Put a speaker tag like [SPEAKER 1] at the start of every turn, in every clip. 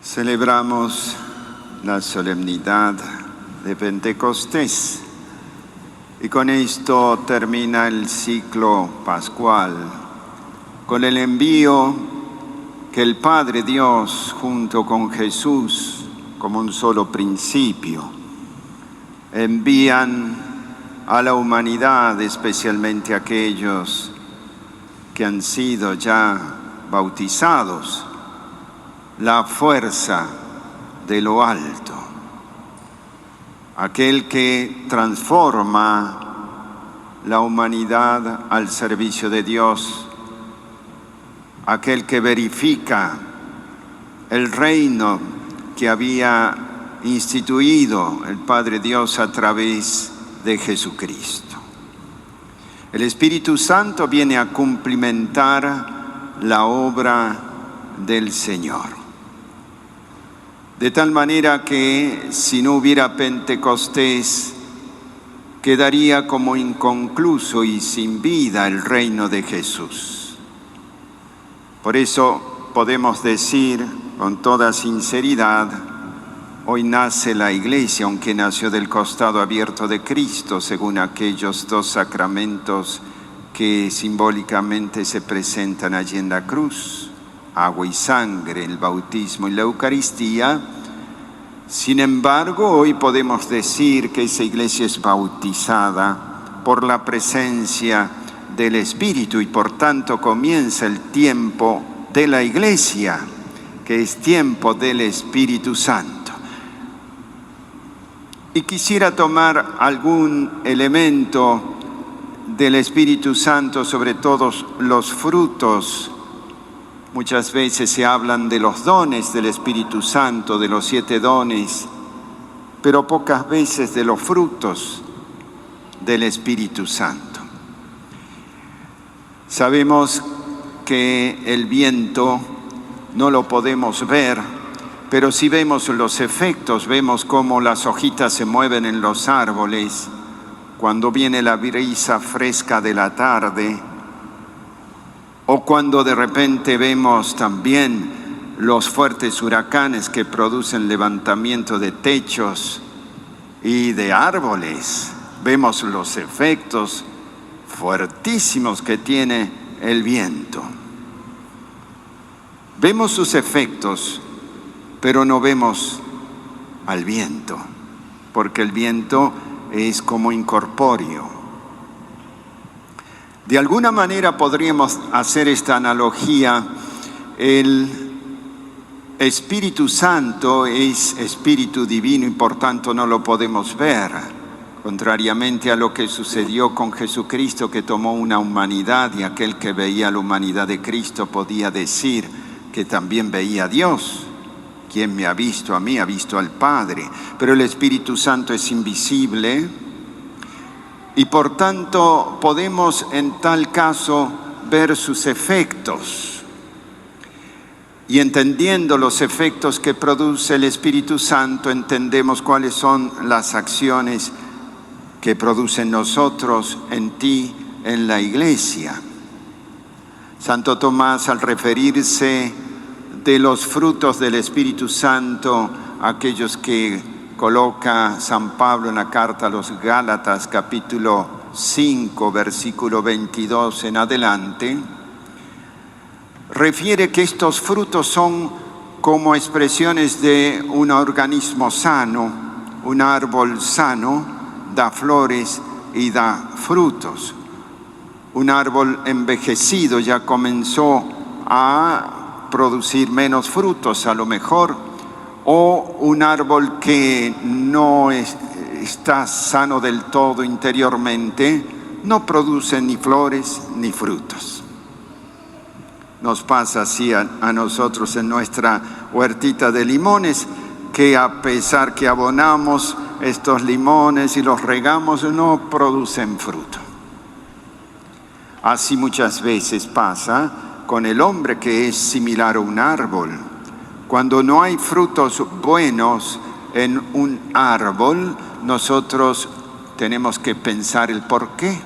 [SPEAKER 1] Celebramos la solemnidad de Pentecostés y con esto termina el ciclo pascual, con el envío que el Padre Dios junto con Jesús como un solo principio envían a la humanidad, especialmente a aquellos que han sido ya bautizados, la fuerza de lo alto, aquel que transforma la humanidad al servicio de Dios, aquel que verifica el reino que había instituido el Padre Dios a través de Jesucristo. El Espíritu Santo viene a cumplimentar la obra del Señor. De tal manera que si no hubiera Pentecostés, quedaría como inconcluso y sin vida el reino de Jesús. Por eso podemos decir con toda sinceridad, hoy nace la Iglesia, aunque nació del costado abierto de Cristo, según aquellos dos sacramentos que simbólicamente se presentan allí en la cruz, agua y sangre, el bautismo y la Eucaristía. Sin embargo, hoy podemos decir que esa Iglesia es bautizada por la presencia del Espíritu y por tanto comienza el tiempo de la Iglesia, que es tiempo del Espíritu Santo. Y quisiera tomar algún elemento del Espíritu Santo, sobre todos los frutos. Muchas veces se hablan de los dones del Espíritu Santo, de los 7 dones, pero pocas veces de los frutos del Espíritu Santo. Sabemos que el viento no lo podemos ver, pero si vemos los efectos, vemos cómo las hojitas se mueven en los árboles, cuando viene la brisa fresca de la tarde, o cuando de repente vemos también los fuertes huracanes que producen levantamiento de techos y de árboles. Vemos los efectos fuertísimos que tiene el viento. Vemos sus efectos, pero no vemos al viento, porque el viento es como incorpóreo. De alguna manera podríamos hacer esta analogía. El Espíritu Santo es Espíritu Divino y por tanto no lo podemos ver, contrariamente a lo que sucedió con Jesucristo, que tomó una humanidad y aquel que veía la humanidad de Cristo podía decir que también veía a Dios. Quien me ha visto a mí ha visto al Padre. Pero el Espíritu Santo es invisible y por tanto podemos en tal caso ver sus efectos. Y entendiendo los efectos que produce el Espíritu Santo, entendemos cuáles son las acciones que produce en nosotros, en ti, en la Iglesia. Santo Tomás, al referirse de los frutos del Espíritu Santo, aquellos que coloca San Pablo en la carta a los Gálatas, capítulo 5, versículo 22 en adelante, refiere que estos frutos son como expresiones de un organismo sano. Un árbol sano da flores y da frutos. Un árbol envejecido ya comenzó a producir menos frutos a lo mejor, o un árbol que no está sano del todo interiormente, no produce ni flores ni frutos. Nos pasa así a nosotros en nuestra huertita de limones, que a pesar que abonamos estos limones y los regamos, no producen fruto. Así muchas veces pasa con el hombre, que es similar a un árbol. Cuando no hay frutos buenos en un árbol, nosotros tenemos que pensar el por qué.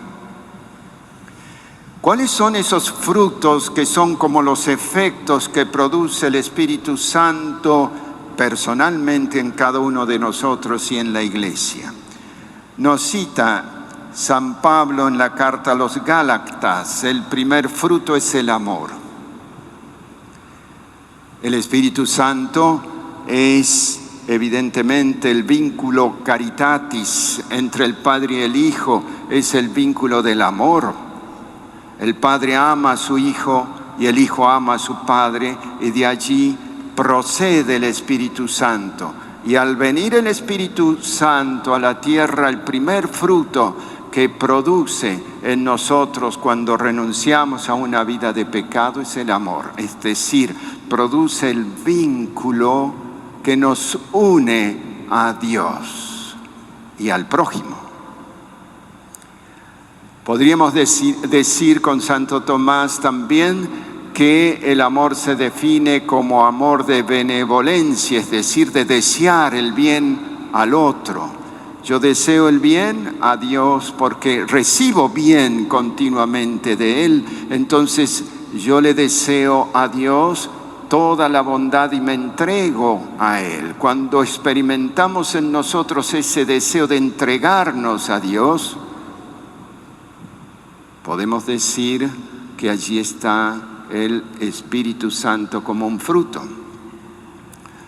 [SPEAKER 1] ¿Cuáles son esos frutos que son como los efectos que produce el Espíritu Santo personalmente en cada uno de nosotros y en la Iglesia. Nos cita San Pablo en la carta a los Gálatas: el primer fruto es el amor. El Espíritu Santo es evidentemente el vínculo caritatis entre el Padre y el Hijo, es el vínculo del amor. El Padre ama a su Hijo y el Hijo ama a su Padre, y de allí procede el Espíritu Santo. Y al venir el Espíritu Santo a la tierra, el primer fruto que produce en nosotros cuando renunciamos a una vida de pecado es el amor. Es decir, produce el vínculo que nos une a Dios y al prójimo. Podríamos decir con Santo Tomás también que el amor se define como amor de benevolencia, es decir, de desear el bien al otro. Yo deseo el bien a Dios porque recibo bien continuamente de Él, entonces yo le deseo a Dios toda la bondad y me entrego a Él. Cuando experimentamos en nosotros ese deseo de entregarnos a Dios, podemos decir que allí está el Espíritu Santo como un fruto.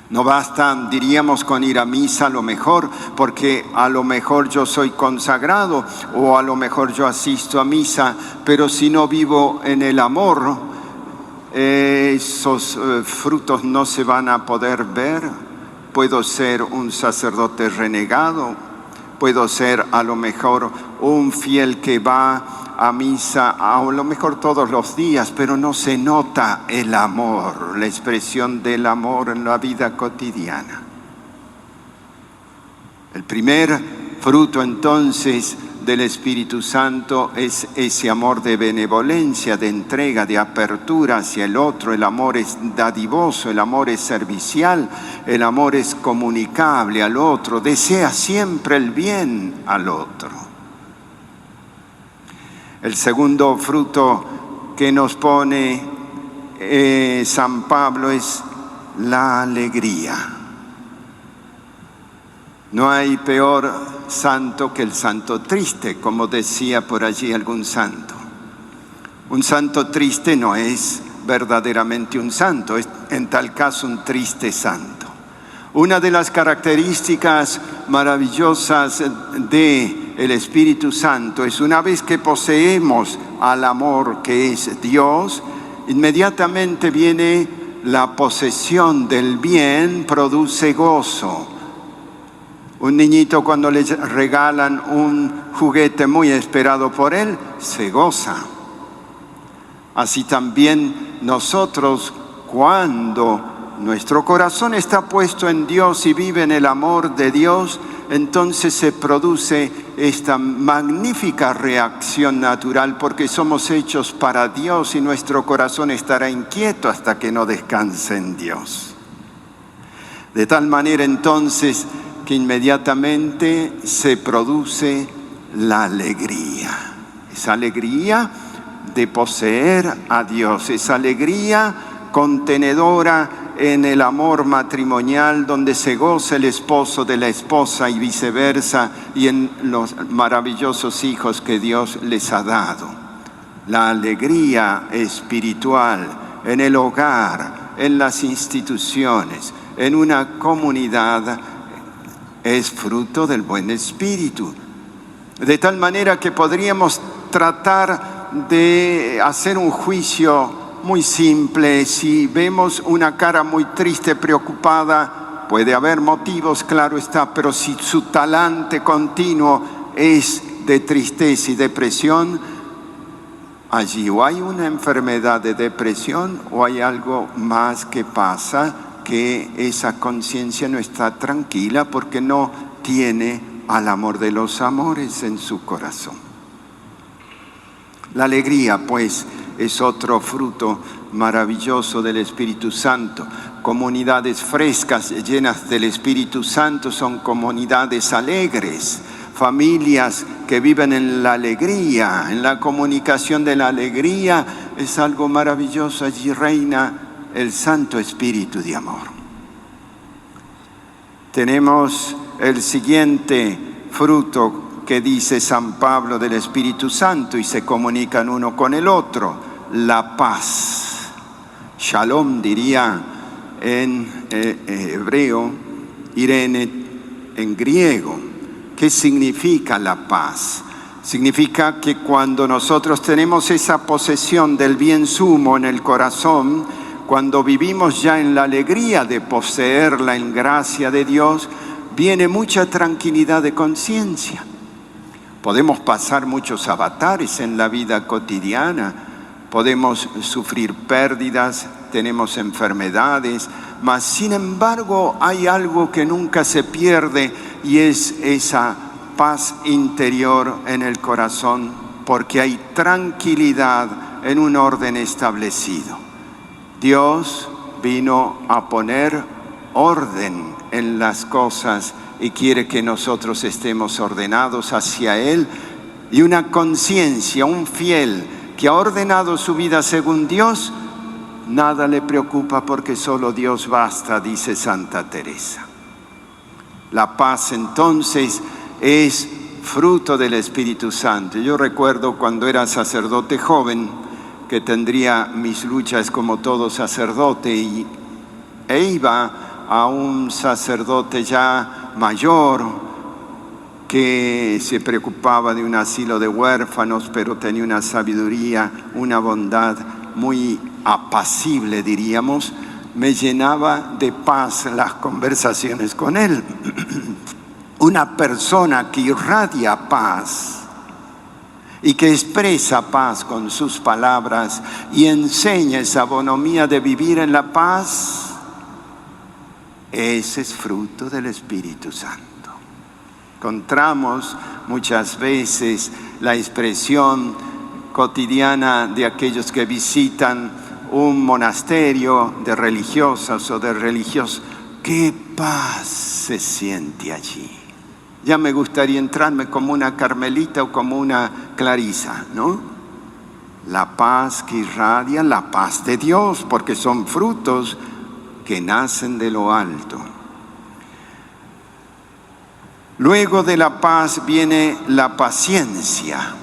[SPEAKER 1] No basta, diríamos, con ir a misa a lo mejor, porque a lo mejor yo soy consagrado o a lo mejor yo asisto a misa, pero si no vivo en el amor, esos frutos no se van a poder ver. Puedo ser un sacerdote renegado, puedo ser a lo mejor un fiel que va a misa a lo mejor todos los días, pero no se nota el amor, la expresión del amor en la vida cotidiana. El primer fruto entonces del Espíritu Santo es ese amor de benevolencia, de entrega, de apertura hacia el otro. El amor es dadivoso, el amor es servicial, el amor es comunicable al otro, desea siempre el bien al otro. El segundo fruto que nos pone San Pablo es la alegría. No hay peor santo que el santo triste, como decía por allí algún santo. Un santo triste no es verdaderamente un santo, es en tal caso un triste santo. Una de las características maravillosas del Espíritu Santo es una vez que poseemos al amor que es Dios, inmediatamente viene la posesión del bien, produce gozo. Un niñito cuando le regalan un juguete muy esperado por él, se goza. Así también nosotros, cuando nuestro corazón está puesto en Dios y vive en el amor de Dios, entonces se produce esta magnífica reacción natural porque somos hechos para Dios y nuestro corazón estará inquieto hasta que no descanse en Dios. De tal manera entonces que inmediatamente se produce la alegría. Esa alegría de poseer a Dios, esa alegría contenedora en el amor matrimonial donde se goza el esposo de la esposa y viceversa, y en los maravillosos hijos que Dios les ha dado. La alegría espiritual en el hogar, en las instituciones, en una comunidad, es fruto del buen espíritu. De tal manera que podríamos tratar de hacer un juicio muy simple. Si vemos una cara muy triste, preocupada, puede haber motivos, claro está, pero si su talante continuo es de tristeza y depresión, allí o hay una enfermedad de depresión o hay algo más que pasa, que esa conciencia no está tranquila porque no tiene al amor de los amores en su corazón. La alegría, pues, es otro fruto maravilloso del Espíritu Santo. Comunidades frescas, llenas del Espíritu Santo, son comunidades alegres. Familias que viven en la alegría, en la comunicación de la alegría, es algo maravilloso. Allí reina el Santo Espíritu de amor. Tenemos el siguiente fruto que dice San Pablo del Espíritu Santo y se comunican uno con el otro, la paz. Shalom diría en hebreo, Irene en griego. ¿Qué significa la paz? Significa que cuando nosotros tenemos esa posesión del bien sumo en el corazón, cuando vivimos ya en la alegría de poseerla en gracia de Dios, viene mucha tranquilidad de conciencia. Podemos pasar muchos avatares en la vida cotidiana, podemos sufrir pérdidas, tenemos enfermedades, mas sin embargo hay algo que nunca se pierde y es esa paz interior en el corazón, porque hay tranquilidad en un orden establecido. Dios vino a poner orden en las cosas y quiere que nosotros estemos ordenados hacia Él, y una conciencia, un fiel que ha ordenado su vida según Dios, nada le preocupa porque solo Dios basta, dice Santa Teresa. La paz entonces es fruto del Espíritu Santo. Yo recuerdo cuando era sacerdote joven, que tendría mis luchas como todo sacerdote, e iba a un sacerdote ya mayor que se preocupaba de un asilo de huérfanos, pero tenía una sabiduría, una bondad muy apacible, diríamos. Me llenaba de paz las conversaciones con él. Una persona que irradia paz y que expresa paz con sus palabras y enseña esa bonomía de vivir en la paz, ese es fruto del Espíritu Santo. Encontramos muchas veces la expresión cotidiana de aquellos que visitan un monasterio de religiosas o de religiosos. ¡Qué paz se siente allí! Ya me gustaría entrarme como una Carmelita o como una Clarisa, ¿no? La paz que irradia, la paz de Dios, porque son frutos que nacen de lo alto. Luego de la paz viene la paciencia.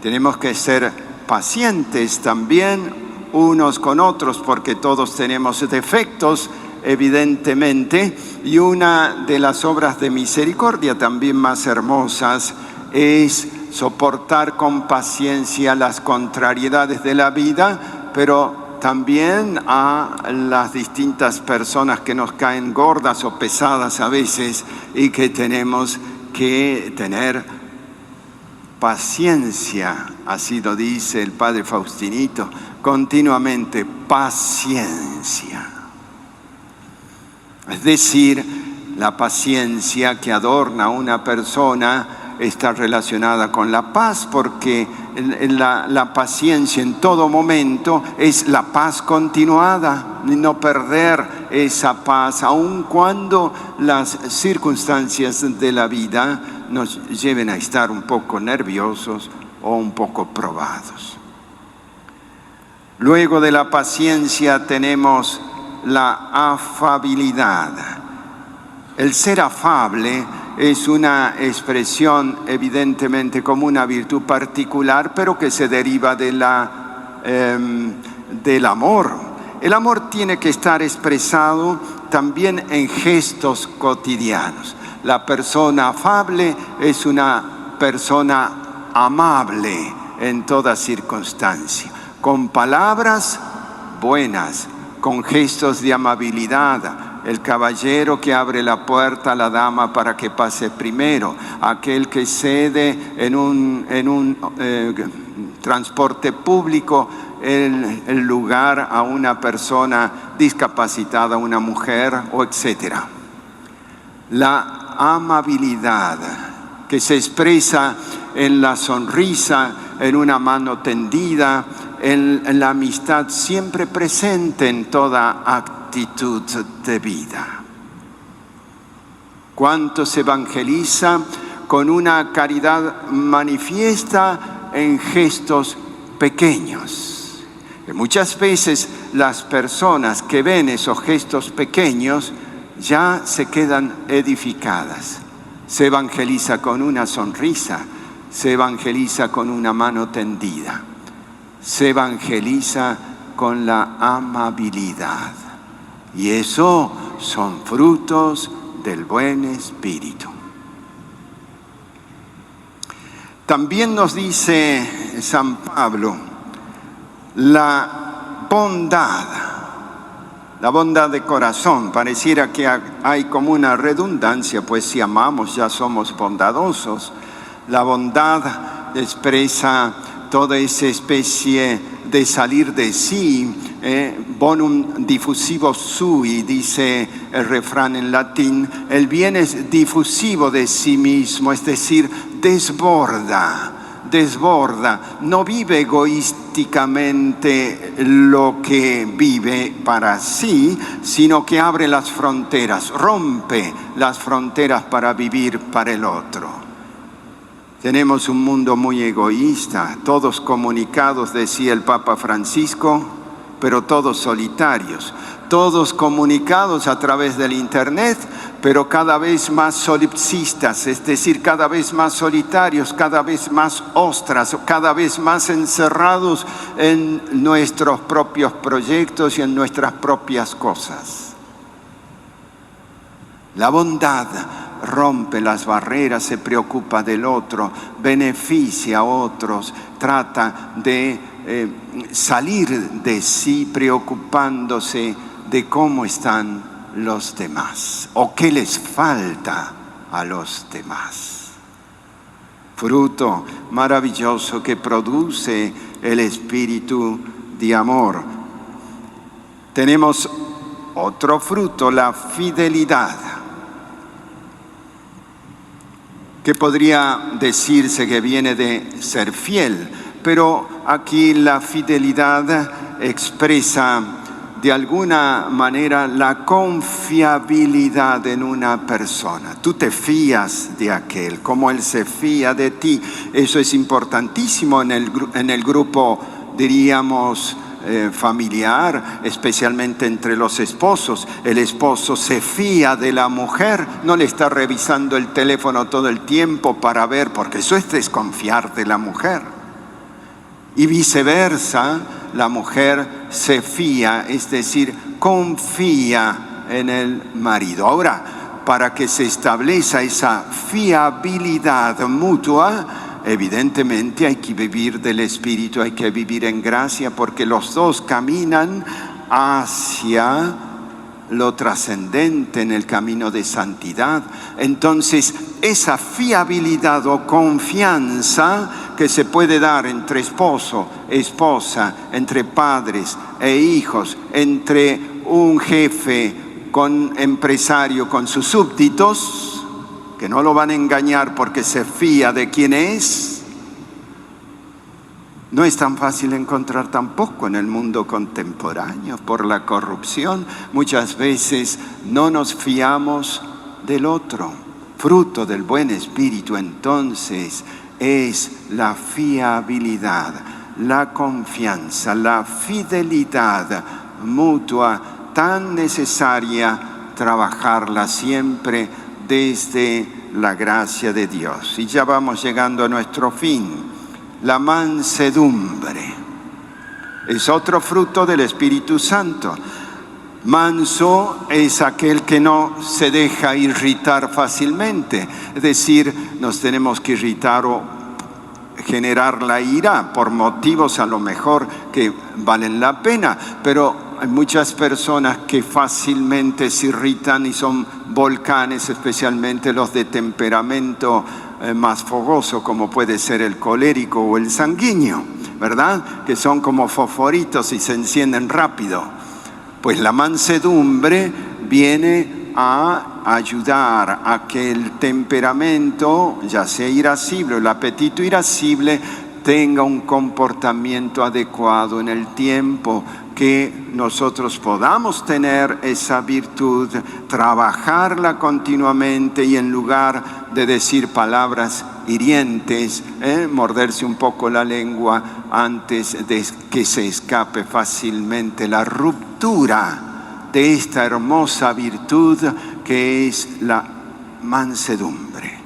[SPEAKER 1] Tenemos que ser pacientes también unos con otros, porque todos tenemos defectos, evidentemente, y una de las obras de misericordia también más hermosas es soportar con paciencia las contrariedades de la vida, pero también a las distintas personas que nos caen gordas o pesadas a veces y que tenemos que tener paciencia. Así lo dice el Padre Faustinito, continuamente paciencia. Es decir, la paciencia que adorna a una persona está relacionada con la paz, porque la paciencia en todo momento es la paz continuada, no perder esa paz, aun cuando las circunstancias de la vida nos lleven a estar un poco nerviosos o un poco probados. Luego de la paciencia tenemos la afabilidad. El ser afable es una expresión evidentemente como una virtud particular, pero que se deriva del amor. El amor tiene que estar expresado también en gestos cotidianos. La persona afable es una persona amable en toda circunstancia, con palabras buenas, con gestos de amabilidad. El caballero que abre la puerta a la dama para que pase primero, aquel que cede en un transporte público el lugar a una persona discapacitada, una mujer, o etcétera. La amabilidad que se expresa en la sonrisa, en una mano tendida, en la amistad siempre presente en toda actitud de vida. ¿Cuánto se evangeliza con una caridad manifiesta en gestos pequeños? Y muchas veces las personas que ven esos gestos pequeños ya se quedan edificadas. Se evangeliza con una sonrisa, se evangeliza con una mano tendida, se evangeliza con la amabilidad. Y eso son frutos del buen espíritu. También nos dice San Pablo, la bondad de corazón. Pareciera que hay como una redundancia, pues si amamos ya somos bondadosos. La bondad expresa toda esa especie de salir de sí, bonum diffusivo sui, dice el refrán en latín. El bien es difusivo de sí mismo, es decir, desborda, no vive egoísticamente lo que vive para sí, sino que abre las fronteras, rompe las fronteras para vivir para el otro. Tenemos un mundo muy egoísta, todos comunicados, decía el Papa Francisco, pero todos solitarios, todos comunicados a través del Internet, pero cada vez más solipsistas, es decir, cada vez más solitarios, cada vez más ostras, cada vez más encerrados en nuestros propios proyectos y en nuestras propias cosas. La bondad rompe las barreras, se preocupa del otro, beneficia a otros, trata de salir de sí preocupándose de cómo están los demás o qué les falta a los demás. Fruto maravilloso que produce el espíritu de amor. Tenemos otro fruto, la fidelidad, que podría decirse que viene de ser fiel, pero aquí la fidelidad expresa de alguna manera la confiabilidad en una persona. Tú te fías de aquel, como él se fía de ti. Eso es importantísimo en el grupo, diríamos, familiar, especialmente entre los esposos. El esposo se fía de la mujer, no le está revisando el teléfono todo el tiempo para ver, porque eso es desconfiar de la mujer. Y viceversa, la mujer se fía, es decir, confía en el marido. Ahora, para que se establezca esa fiabilidad mutua, evidentemente hay que vivir del Espíritu, hay que vivir en gracia, porque los dos caminan hacia lo trascendente en el camino de santidad. Entonces, esa fiabilidad o confianza que se puede dar entre esposo, esposa, entre padres e hijos, entre un jefe con empresario, con sus súbditos, que no lo van a engañar porque se fía de quién es, no es tan fácil encontrar tampoco en el mundo contemporáneo por la corrupción. Muchas veces no nos fiamos del otro. Fruto del buen espíritu, entonces, es la fiabilidad, la confianza, la fidelidad mutua, tan necesaria trabajarla siempre desde la gracia de Dios. Y ya vamos llegando a nuestro fin. La mansedumbre es otro fruto del Espíritu Santo. Manso es aquel que no se deja irritar fácilmente. Es decir, nos tenemos que irritar o generar la ira por motivos a lo mejor que valen la pena, pero hay muchas personas que fácilmente se irritan y son volcanes, especialmente los de temperamento más fogoso, como puede ser el colérico o el sanguíneo, ¿verdad? Que son como fosforitos y se encienden rápido. Pues la mansedumbre viene a ayudar a que el temperamento, ya sea irascible o el apetito irascible, tenga un comportamiento adecuado en el tiempo, que nosotros podamos tener esa virtud, trabajarla continuamente y en lugar de decir palabras hirientes, morderse un poco la lengua antes de que se escape fácilmente la ruptura de esta hermosa virtud que es la mansedumbre.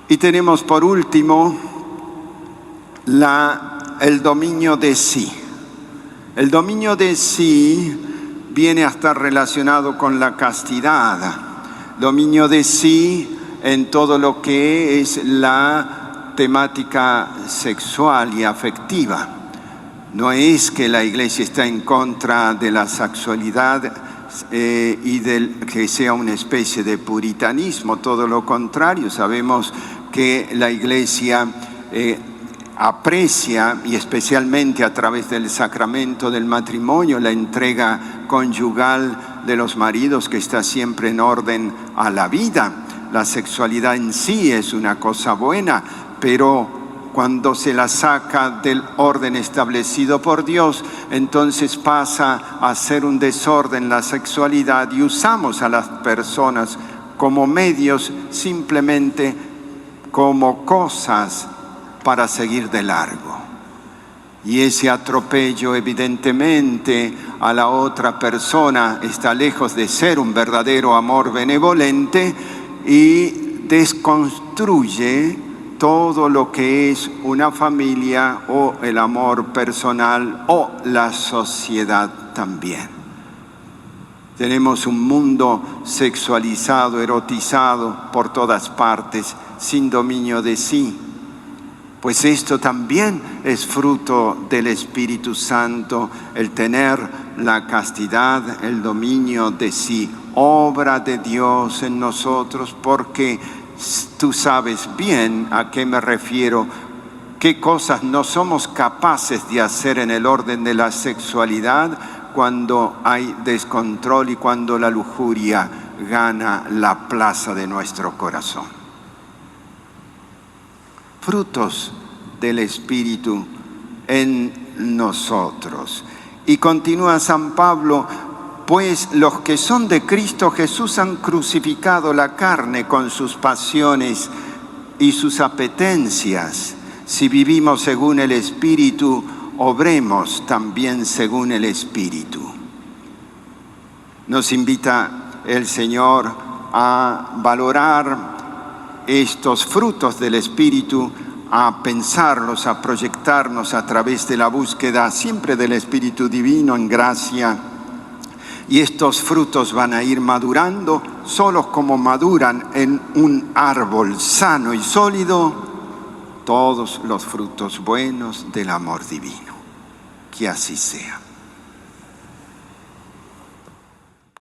[SPEAKER 1] Y tenemos por último el dominio de sí. El dominio de sí viene a estar relacionado con la castidad. Dominio de sí en todo lo que es la temática sexual y afectiva. No es que la Iglesia está en contra de la sexualidad y que sea una especie de puritanismo, todo lo contrario. Sabemos que la Iglesia aprecia, y especialmente a través del sacramento del matrimonio, la entrega conyugal de los maridos, que está siempre en orden a la vida. La sexualidad en sí es una cosa buena, pero cuando se la saca del orden establecido por Dios, entonces pasa a ser un desorden la sexualidad, y usamos a las personas como medios, simplemente como cosas para seguir de largo. Y ese atropello evidentemente a la otra persona está lejos de ser un verdadero amor benevolente y desconstruye todo lo que es una familia o el amor personal o la sociedad también. Tenemos un mundo sexualizado, erotizado por todas partes, sin dominio de sí. Pues esto también es fruto del Espíritu Santo, el tener la castidad, el dominio de sí, obra de Dios en nosotros, porque tú sabes bien a qué me refiero, qué cosas no somos capaces de hacer en el orden de la sexualidad cuando hay descontrol y cuando la lujuria gana la plaza de nuestro corazón. Frutos del Espíritu en nosotros. Y continúa San Pablo: pues los que son de Cristo Jesús han crucificado la carne con sus pasiones y sus apetencias. Si vivimos según el Espíritu, obremos también según el Espíritu. Nos invita el Señor a valorar estos frutos del Espíritu, a pensarlos, a proyectarnos a través de la búsqueda siempre del Espíritu Divino en gracia. Y estos frutos van a ir madurando, solos como maduran en un árbol sano y sólido todos los frutos buenos del amor divino. Que así sea.